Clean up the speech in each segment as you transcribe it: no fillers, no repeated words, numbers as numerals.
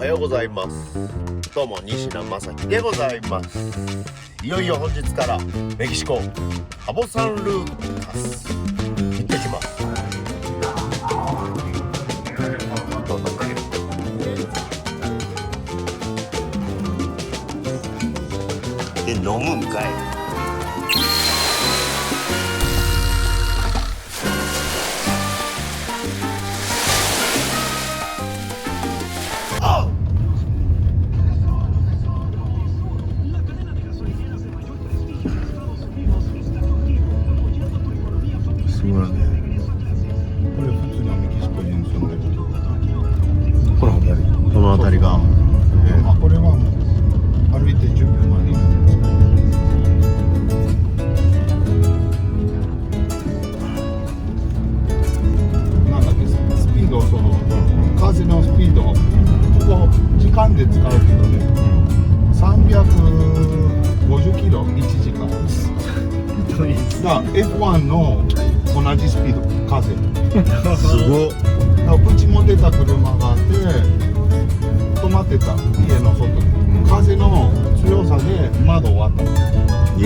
はようございます。どうも西名正樹でございます。いよいよ本日からメキシコカボサンルーカス行ってきます。で飲むんかい。この辺りが、これはもう歩いて10分までなんですけど、なんだっけ、スピード、その、風のスピード、ここ時間で使うけどね、350キロ1時間です。だから F1 の同じスピード、風。すごっ。うち持ってた車があって、止まってた家の外に、風の強さで窓を割った。いい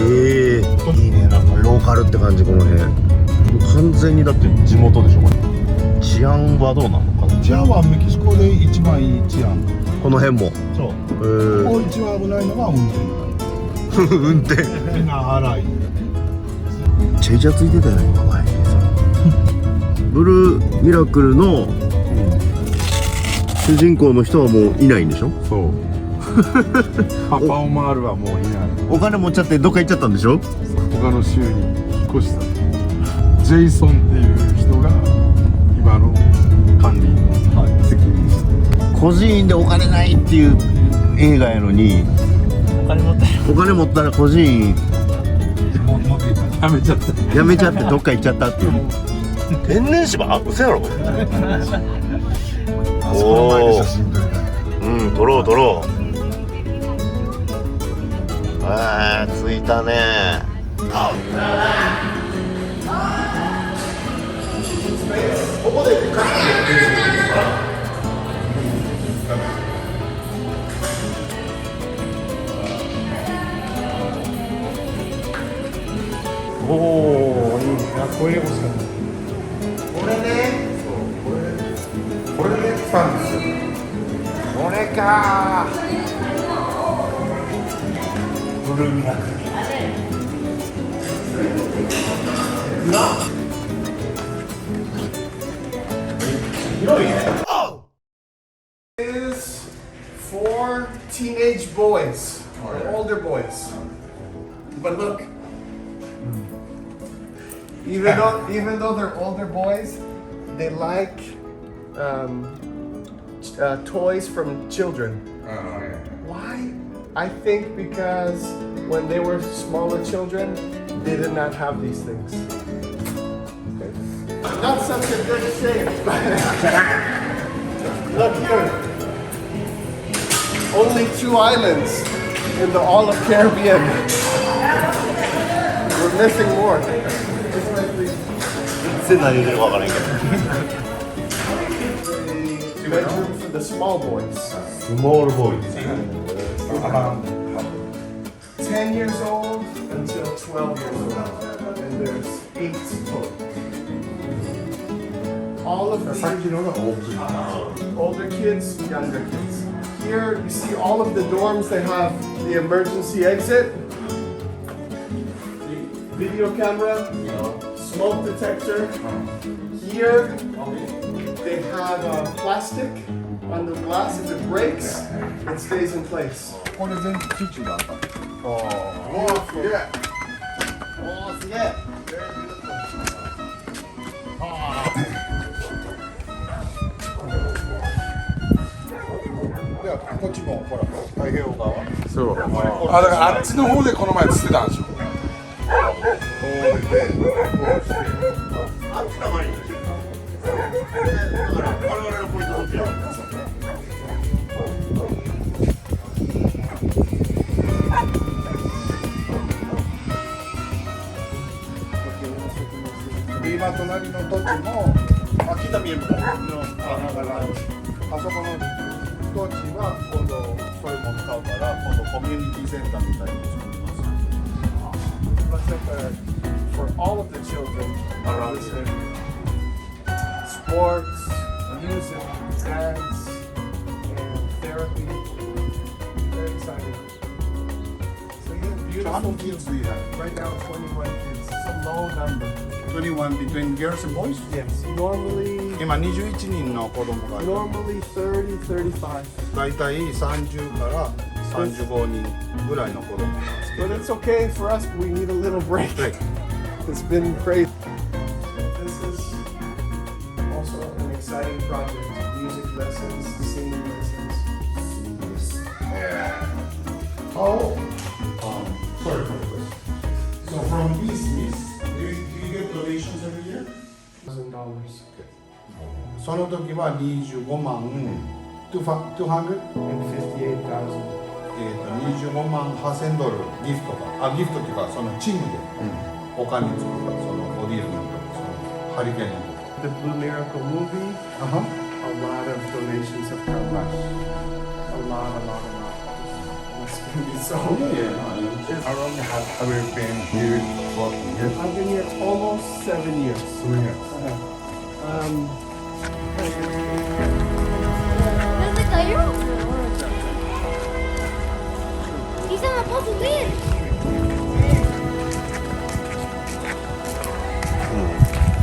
ね、なんかローカルって感じ。この辺完全にだって地元でしょ。これ治安はどうなのかな。治安はメキシコで一番いい治安。この辺もそう、ここ一番危ないのが運転。運転みんな荒い。めっちゃイチャついてたよね、今前にさ。ブルーミラクルの主人公の人はもういないんでしょ。そうパパオマールはもういない。お金持っちゃってどっか行っちゃったんでしょ。他の州に引っ越した。ジェイソンっていう人が今の管理の責任者。孤児院でお金ないっていう映画やのに、お金持ったら孤児院やめちゃった。やめちゃってどっか行っちゃったっていう。天然芝？嘘やろこれ。あそこの前で写真撮りたい。撮ろう撮ろう。着いたね。ここでおお、いいね。これ欲しかった。これね。これで来たんですよ。これか。ブルーミラクル。広いね。Is for teenage boys or older boys. But look, even though they're older boys, they like toys from children. Why? I think because when they were smaller children, they did not have these things. Not such a good shape. Look here. Only 2 islands in the all of Caribbean. We're missing more. 全然何言ってるか分からんけど。 Bedroom for the small boys. スモールボーイズ。 10 years old until 12 years old. And there's 8 total. All of these older kids, younger kids. Here you see all of the dorms, they have the emergency exit, the video camera, smoke detector. Here they have plastic on the glass. If it breaks, it stays in place. これ全部基地だった。おー、すげえ。おー、すげえ。ではこっちもほら太平洋側。そう。だからあっちの方でこの前釣ってたんでしょ。今隣の土地も秋田見えるのあそこのコーチは今度それも使うから今度コミュニティセンターみたいに作ります。But like for all of the children around here, sports, music, dance, and therapy. Very exciting. So yeah, How many beautiful. kids do you have? Right now, 21 kids. It's a low number. 21 between girls and boys? Yes. Normally, 今21人の子供がいる。 normally 30, 35. だいたい30から35人ぐらいの子供が好き But で it's okay for us. We need a little break. はい It's been crazy. This is also an exciting project. Music lessons, singing lessons. How? Sorry for the question. So from these, do you get donations every year? $1,000. その時は25万、200? 58,000. 25万8000ドルギフトが、ギフトっていうかそのチームでお金作ったそのボディーズのそのハリケーンの The Blue Miracle movie, a lot of donations have come. A lot. It's gonna be so. How long have you been here for? I've been here almost 7 years. 7 years. Um, ¿Dónde cayó? Quizá me puedo subir.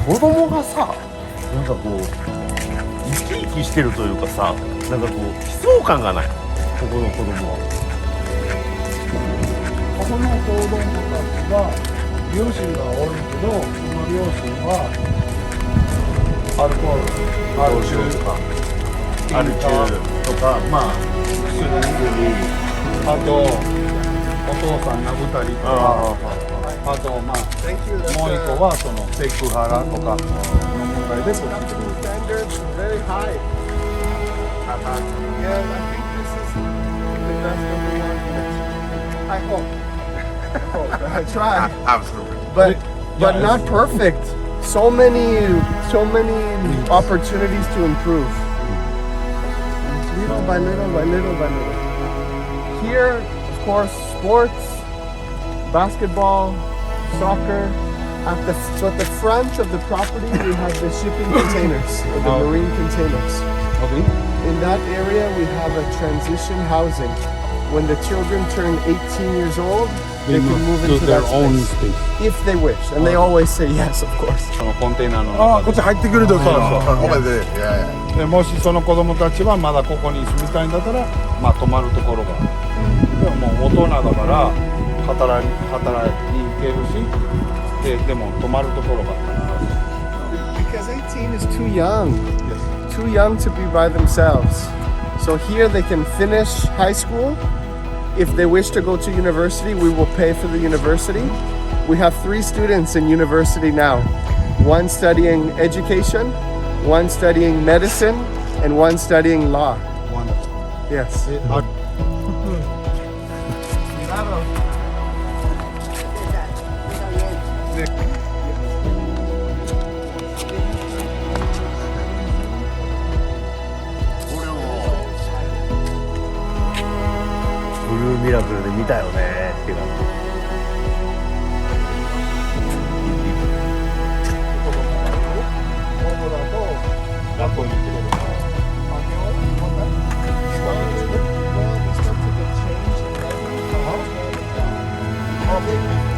子供がさなんかこう生き生きしてるというかさなんかこう悲壮感がないここの子供は。ここの子供たちは両親がおるけど、その両親はアルコール、アル中とか、アル中とかまあ薬あとお父さん殴ったりとか、あとまあ thank you. もう一個はそのセクハラとかの問題でこっち来る。 Standards are very high. Yeah, I think this is the best of the one. I hope. I try. Absolutely. But not perfect. So many opportunities to improve. Little by little. Here, of course, sports, basketball, soccer. At the front of the property, we have the shipping containers, or the marine containers. Okay. In that area, we have a transition housing. When the children turn 18 years old, they can move to into their that own space. space. If they wish, and they always say yes, of course. そのコンテナのああ、こっち入ってくるときそうおめででもしその子供たちはまだここに住みたいんだったら、まあ泊まるところがある。でももう大人だから働いてるし、でも泊まるところがある。 Because 18 is too young. Too young to be by themselves. So here they can finish high school. If they wish to go to university, we will pay for the university. We have 3 students in university now. One studying education, one studying medicine, and one studying law. Yes. Claro. これをブルーミラクルで見たよねっていう感じ。学校に行ってくる。 Well, they start to get changed and